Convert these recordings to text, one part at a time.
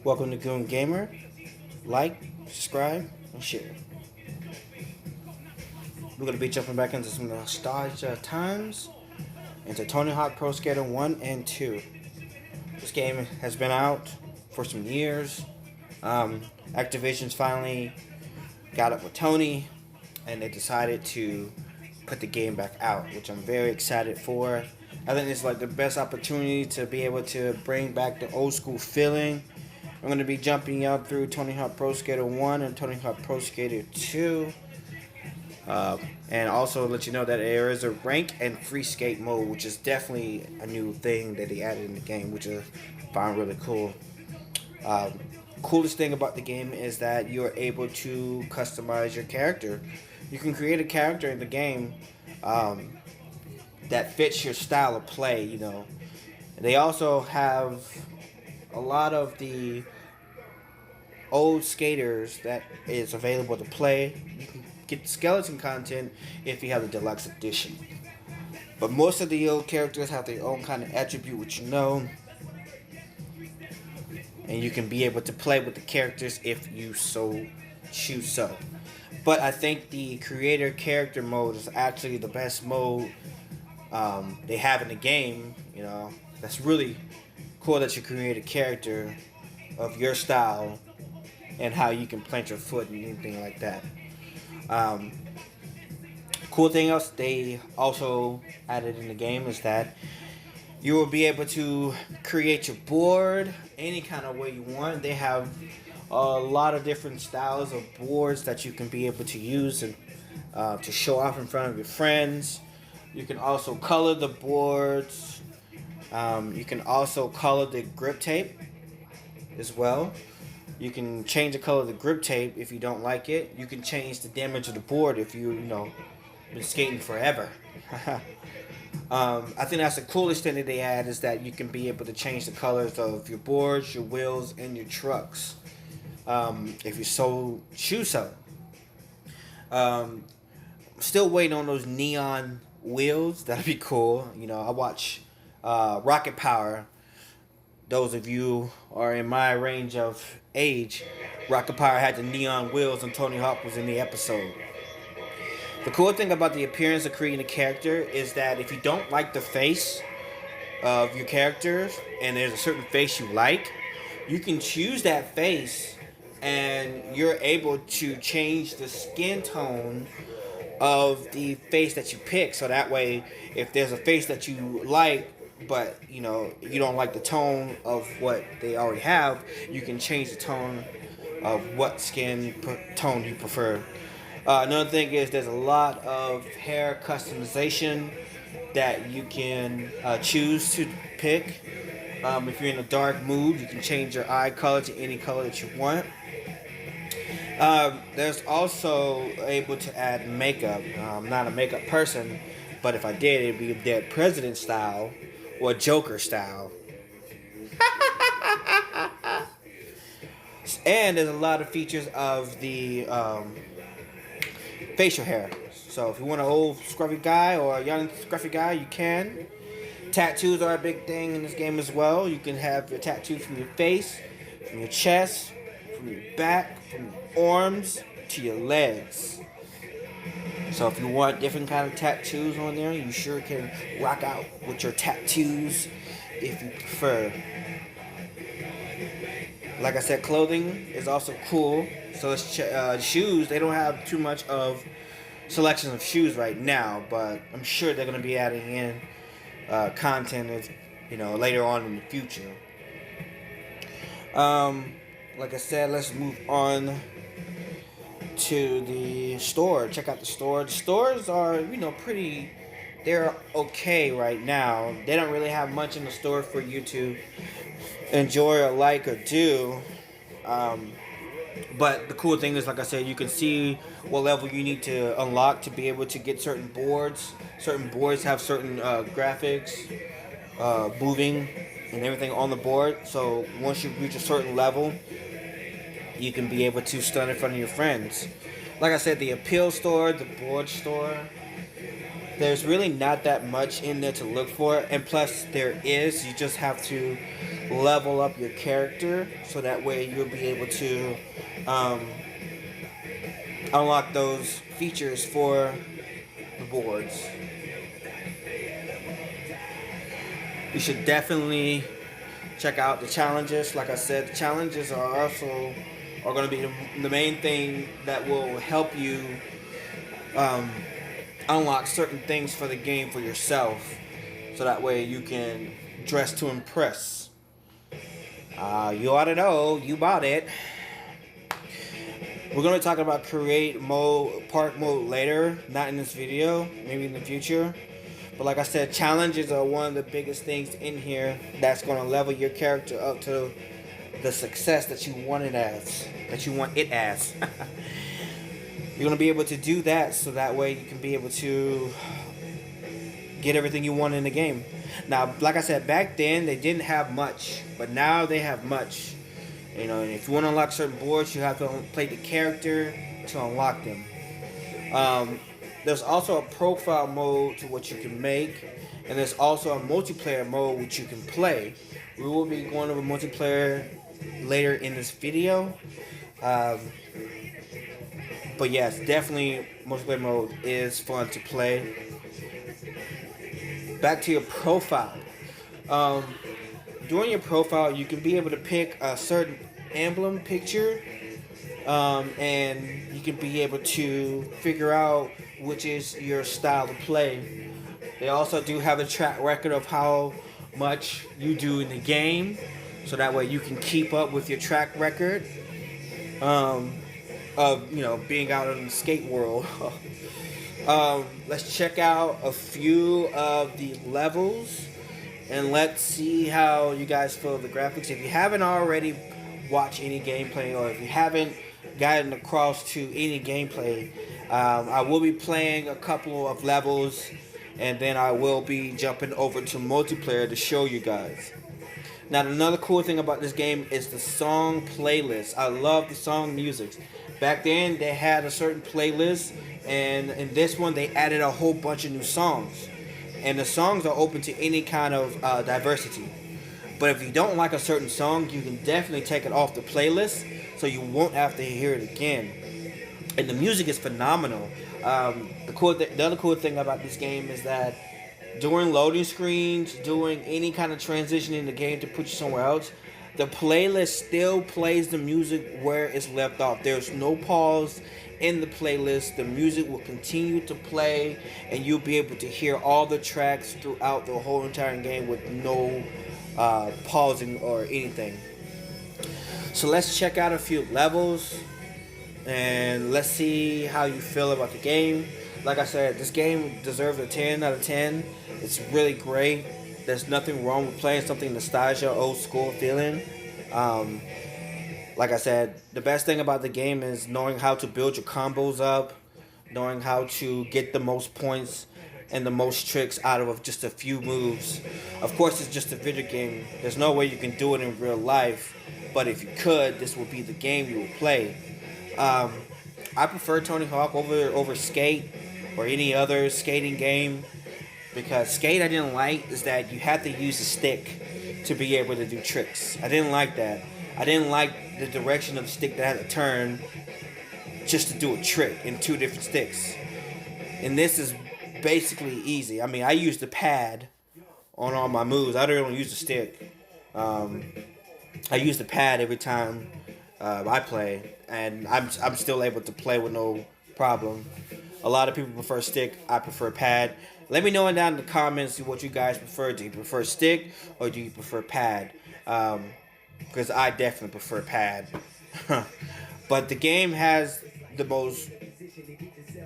Welcome to Goon Gamer. Like, subscribe, and share. We're going to be jumping back into some nostalgia times, into Tony Hawk Pro Skater 1 and 2. This game has been out for some years. Activision's finally got up with Tony, and they decided to put the game back out, which I'm very excited for. I think it's like the best opportunity to be able to bring back the old school feeling. I'm going to be jumping up through Tony Hawk Pro Skater 1 and Tony Hawk Pro Skater 2. And also let you know that there is a rank and free skate mode, which is definitely a new thing that they added in the game, which I find really cool. Coolest thing about the game is that you're able to customize your character. You can create a character in the game that fits your style of play. They also have a lot of the old skaters that is available to play. You can get skeleton content if you have the deluxe edition. But most of the old characters have their own kind of attribute, which and you can be able to play with the characters if you so choose so. But I think the creator character mode is actually the best mode they have in the game. That's really cool that you create a character of your style and how you can plant your foot and anything like that. Cool thing else they also added in the game is that you will be able to create your board any kind of way you want. They have a lot of different styles of boards that you can be able to use and to show off in front of your friends. You can also color the boards. You can also color the grip tape as well. You can change the color of the grip tape if you don't like it. You can change the damage of the board if been skating forever. I think that's the coolest thing that they add is that you can be able to change the colors of your boards, your wheels, and your trucks if you so choose so. Still waiting on those neon wheels. That'd be cool. I watch Rocket Power. Those of you are in my range of age, Rocket Power had the neon wheels and Tony Hawk was in the episode. The cool thing about the appearance of creating a character is that if you don't like the face of your characters and there's a certain face you like, you can choose that face and you're able to change the skin tone of the face that you pick. So that way, if there's a face that you like, but you don't like the tone of what they already have, you can change the tone of what skin tone you prefer. Another thing is there's a lot of hair customization that you can choose to pick. If you're in a dark mood, you can change your eye color to any color that you want. There's also able to add makeup. I'm not a makeup person, but if I did, it'd be a Dead President style or Joker style. And there's a lot of features of the facial hair. So if you want an old scruffy guy or a young scruffy guy, you can. Tattoos are a big thing in this game as well. You can have your tattoos from your face, from your chest, from your back, from your arms to your legs. So if you want different kind of tattoos on there, you sure can rock out with your tattoos if you prefer. Like I said, clothing is also cool. So it's shoes. They don't have too much of selections of shoes right now, but I'm sure they're going to be adding in content, later on in the future. Like I said, let's move on to the store. Check out the store. The stores are, pretty. They're okay right now. They don't really have much in the store for you to enjoy or like or do. But the cool thing is, like I said, you can see what level you need to unlock to be able to get certain boards. Certain boards have certain graphics, moving, and everything on the board. So once you reach a certain level, you can be able to stun in front of your friends. Like I said, the appeal store, the board store, there's really not that much in there to look for. And plus, there is. You just have to level up your character, so that way you'll be able to um, unlock those features for the boards. You should definitely check out the challenges. Like I said, the challenges are going to be the main thing that will help you um, unlock certain things for the game for yourself, so that way you can dress to impress. You ought to know you bought it. We're going to be talking about create mode, park mode later, not in this video, maybe in the future. But like I said, challenges are one of the biggest things in here that's going to level your character up to the success that you want it as. You're going to be able to do that, so that way you can be able to get everything you want in the game. Now, like I said, back then they didn't have much, but now they have much. You know, and if you want to unlock certain boards, you have to play the character to unlock them. There's also a profile mode to what you can make, and there's also a multiplayer mode which you can play. We will be going over multiplayer later in this video. But yes, definitely multiplayer mode is fun to play. Back to your profile. During your profile, you can be able to pick a certain emblem picture, and you can be able to figure out which is your style of play. They also do have a track record of how much you do in the game, so that way you can keep up with your track record of being out in the skate world. Let's check out a few of the levels, and let's see how you guys feel the graphics. If you haven't already watched any gameplay, or if you haven't gotten across to any gameplay, I will be playing a couple of levels, and then I will be jumping over to multiplayer to show you guys. Now, another cool thing about this game is the song playlist. I love the song music. Back then, they had a certain playlist, and in this one, they added a whole bunch of new songs. And the songs are open to any kind of diversity. But if you don't like a certain song, you can definitely take it off the playlist, so you won't have to hear it again. And the music is phenomenal. The other cool thing about this game is that during loading screens, doing any kind of transition in the game to put you somewhere else, the playlist still plays the music where it's left off. There's no pause in the playlist. The music will continue to play, and you'll be able to hear all the tracks throughout the whole entire game with no pausing or anything. So let's check out a few levels, and let's see how you feel about the game. Like I said, this game deserves a 10 out of 10. It's really great. There's nothing wrong with playing something nostalgia, old school feeling. Like I said, the best thing about the game is knowing how to build your combos up, knowing how to get the most points and the most tricks out of just a few moves. Of course, it's just a video game. There's no way you can do it in real life, but if you could, this would be the game you would play. I prefer Tony Hawk over Skate or any other skating game, because Skate I didn't like is that you had to use a stick to be able to do tricks. I didn't like that. I didn't like the direction of the stick that had to turn just to do a trick in two different sticks. And this is basically easy. I mean, I use the pad on all my moves. I don't use the stick. I use the pad every time I play, and I'm still able to play with no problem. A lot of people prefer stick. I prefer pad. Let me know down in the comments what you guys prefer. Do you prefer stick or do you prefer pad? Because I definitely prefer pad. But the game has the most,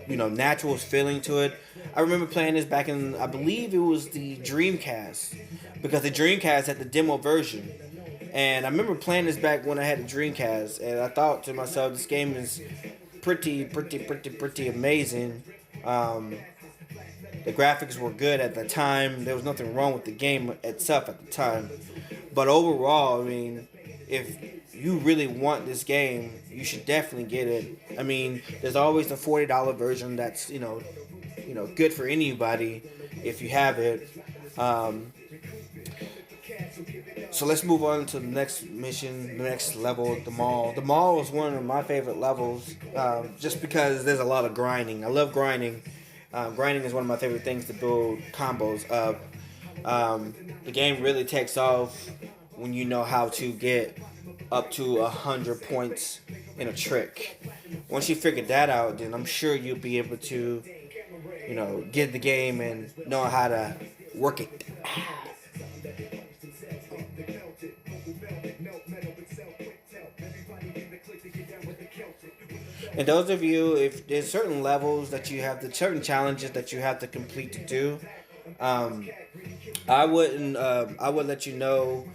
natural feeling to it. I remember playing this back in, I believe it was the Dreamcast, because the Dreamcast had the demo version. And I remember playing this back when I had the Dreamcast, and I thought to myself, this game is pretty amazing. The graphics were good at the time. There was nothing wrong with the game itself at the time. But overall, I mean, if you really want this game, you should definitely get it. I mean, there's always the $40 version that's, good for anybody if you have it. So let's move on to the next mission, the next level, the mall. The mall is one of my favorite levels, just because there's a lot of grinding. I love grinding. Grinding is one of my favorite things to build combos up. The game really takes off when you know how to get up to 100 points in a trick. Once you figure that out, then I'm sure you'll be able to, get the game and know how to work it. And those of you, if there's certain levels that you have, the certain challenges that you have to complete to do, um, I wouldn't. I would let you know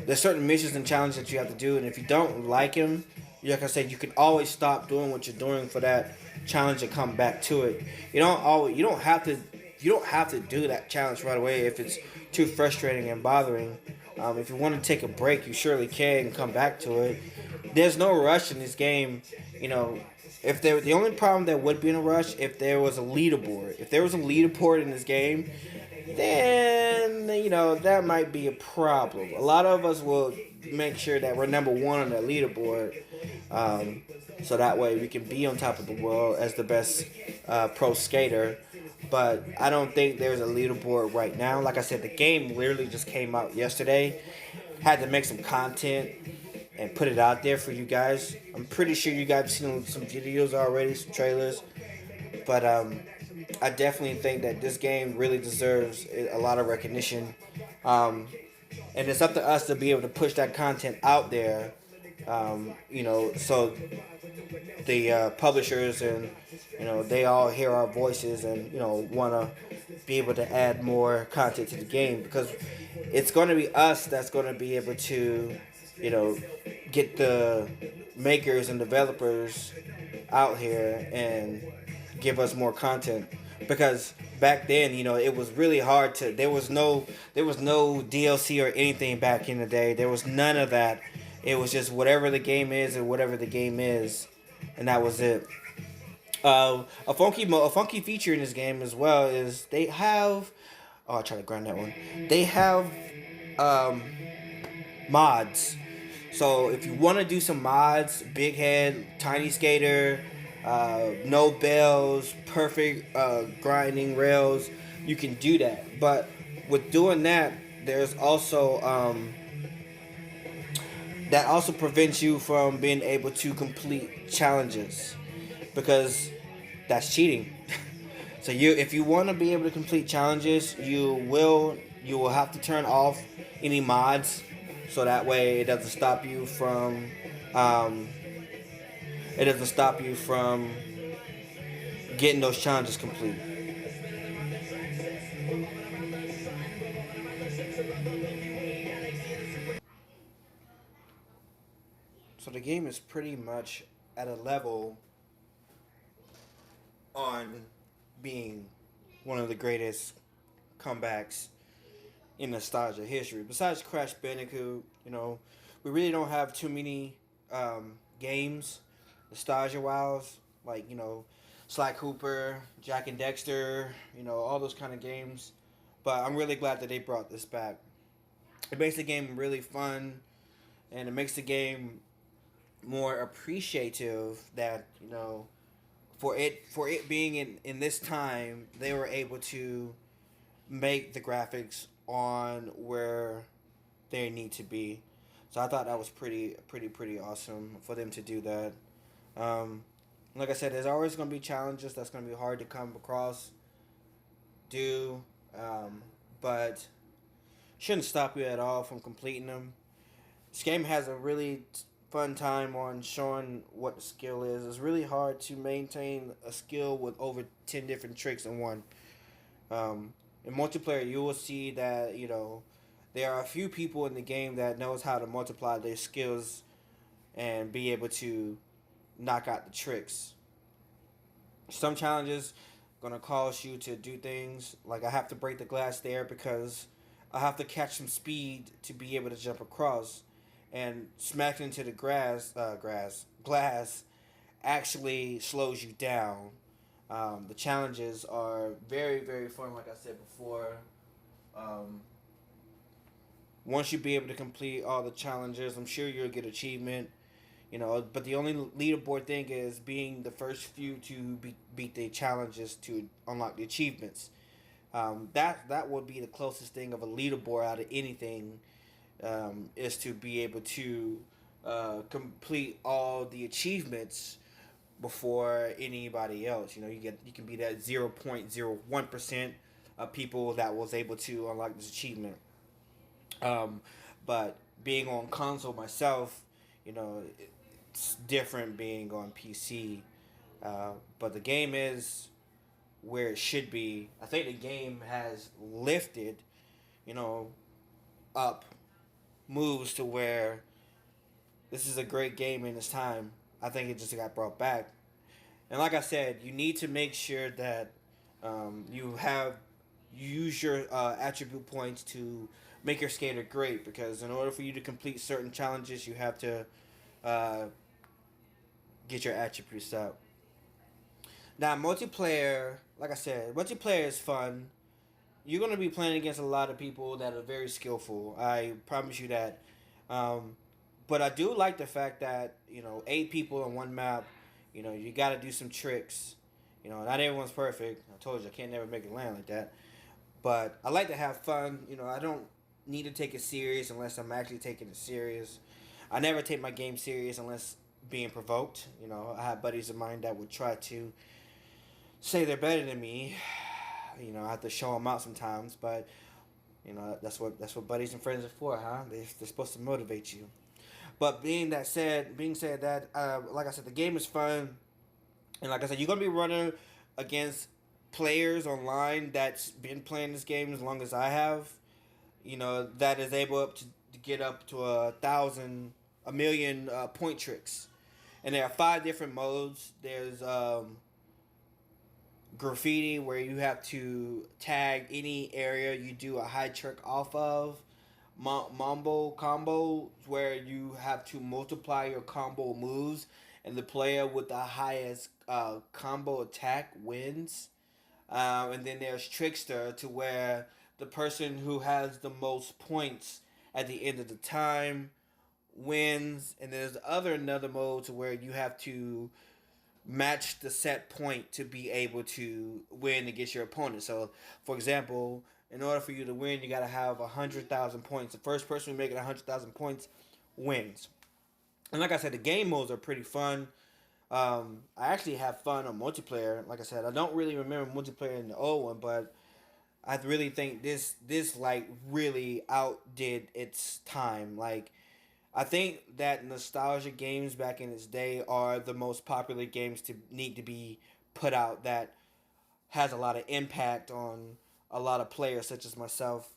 there's certain missions and challenges that you have to do, and if you don't like them, like I said, you can always stop doing what you're doing for that challenge and come back to it. You don't have to. You don't have to do that challenge right away if it's too frustrating and bothering. If you want to take a break, you surely can and come back to it. There's no rush in this game. You know, if there the only problem that would be in a rush if there was a leaderboard. If there was a leaderboard in this game, then that might be a problem. A lot of us will make sure that we're number one on that leaderboard, so that way we can be on top of the world as the best pro skater. But I don't think there's a leaderboard right now. Like I said, the game literally just came out yesterday. Had to make some content and put it out there for you guys. I'm pretty sure you guys have seen some videos already, some trailers. But I definitely think that this game really deserves a lot of recognition. Um, and it's up to us to be able to push that content out there. So the publishers and they all hear our voices and want to be able to add more content to the game, because it's going to be us that's going to be able to you know get the makers and developers out here and give us more content. Because back then, it was really hard to. There was no DLC or anything back in the day. There was none of that. It was just whatever the game is and whatever the game is, and that was it. A funky feature in this game as well is they have. Oh, I try to grind that one. They have um, mods. So if you want to do some mods, Big Head, Tiny Skater, no bells, perfect grinding rails, you can do that. But with doing that, there's also that also prevents you from being able to complete challenges, because that's cheating. So if you want to be able to complete challenges, you will have to turn off any mods, so that way um, it doesn't stop you from getting those challenges complete. So the game is pretty much at a level on being one of the greatest comebacks in nostalgia history. Besides Crash Bandicoot, we really don't have too many games nostalgia wise, like Sly Cooper, Jack and Dexter, all those kind of games. But I'm really glad that they brought this back. It makes the game really fun, and it makes the game more appreciative that for it being in this time, they were able to make the graphics on where they need to be. So I thought that was pretty awesome for them to do that. Um, like I said, there's always going to be challenges that's going to be hard to come across, do, but shouldn't stop you at all from completing them. This game has a really fun time on showing what the skill is. It's really hard to maintain a skill with over 10 different tricks in one. In multiplayer, you will see that there are a few people in the game that knows how to multiply their skills and be able to knock out the tricks. Some challenges gonna cause you to do things like I have to break the glass there because I have to catch some speed to be able to jump across, and smacking into the glass actually slows you down. The challenges are very, very fun, like I said before. Um, Once you be able to complete all the challenges, I'm sure you'll get achievement. But the only leaderboard thing is being the first few to beat the challenges to unlock the achievements. That would be the closest thing of a leaderboard out of anything, is to be able to complete all the achievements before anybody else. You can be that 0.01% of people that was able to unlock this achievement. Um, but being on console myself, it's different being on PC. But the game is where it should be. I think the game has lifted, you know, up moves to where this is a great game in its time. I think it just got brought back. And like I said, you need to make sure that you use your attribute points to make your skater great, because in order for you to complete certain challenges, you have to uh, get your attributes up. Now, multiplayer, like I said, multiplayer is fun. You're going to be playing against a lot of people that are very skillful. I promise you that. Um, but I do like the fact that, 8 people on one map, you got to do some tricks. Not everyone's perfect. I told you I can't never make it land like that. But I like to have fun. I don't need to take it serious unless I'm actually taking it serious. I never take my game serious unless being provoked. I have buddies of mine that would try to say they're better than me. I have to show them out sometimes, but that's what buddies and friends are for, huh? They're supposed to motivate you. But being said that, like I said, the game is fun, and like I said, you're gonna be running against players online that's been playing this game as long as I have. That is able to get up to 1,000, a million point tricks, and there are 5 different modes. There's graffiti, where you have to tag any area you do a high trick off of. Mambo combo, where you have to multiply your combo moves, and the player with the highest combo attack wins. And then there's trickster, to where the person who has the most points at the end of the time wins. And there's another mode to where you have to match the set point to be able to win against your opponent. So, for example, in order for you to win, you got to have 100,000 points. The first person who makes 100,000 points wins. And like I said, the game modes are pretty fun. I actually have fun on multiplayer. Like I said, I don't really remember multiplayer in the old one, but I really think this like really outdid its time. Like, I think that nostalgia games back in its day are the most popular games to need to be put out, that has a lot of impact on a lot of players such as myself.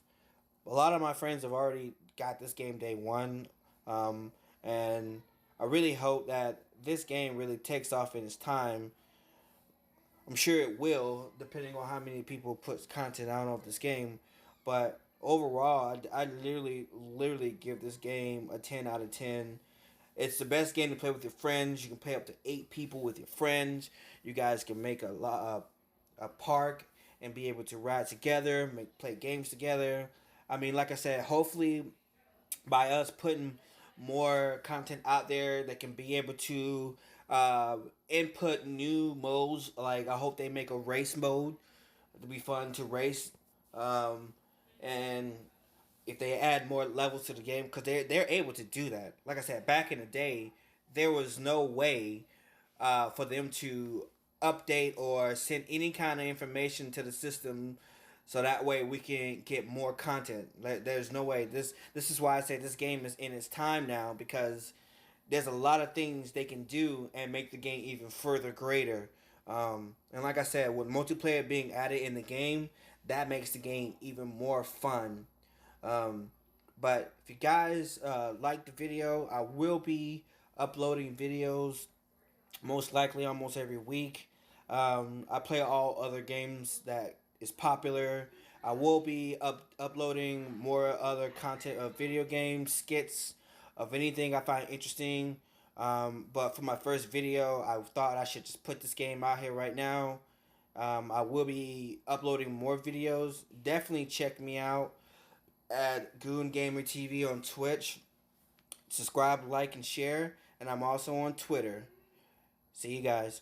A lot of my friends have already got this game day one, and I really hope that this game really takes off in its time. I'm sure it will, depending on how many people put content out of this game. But overall, I literally give this game a 10 out of 10. It's the best game to play with your friends. You can play up to 8 people with your friends. You guys can make a park and be able to ride together, play games together. I mean, like I said, hopefully by us putting more content out there that can be able to input new modes. Like, I hope they make a race mode. It'll be fun to race, and if they add more levels to the game, because they're able to do that. Like I said, back in the day, there was no way for them to update or send any kind of information to the system, so that way we can get more content. Like, there's no way. This is why I say this game is in its time now, because there's a lot of things they can do and make the game even further greater. And like I said, with multiplayer being added in the game, that makes the game even more fun. Um, but if you guys like the video, I will be uploading videos most likely almost every week. I play all other games that is popular. I will be uploading more other content of video games, skits, of anything I find interesting. But for my first video, I thought I should just put this game out here right now. I will be uploading more videos. Definitely check me out at Goon Gamer TV on Twitch. Subscribe, like, and share. And I'm also on Twitter. See you guys.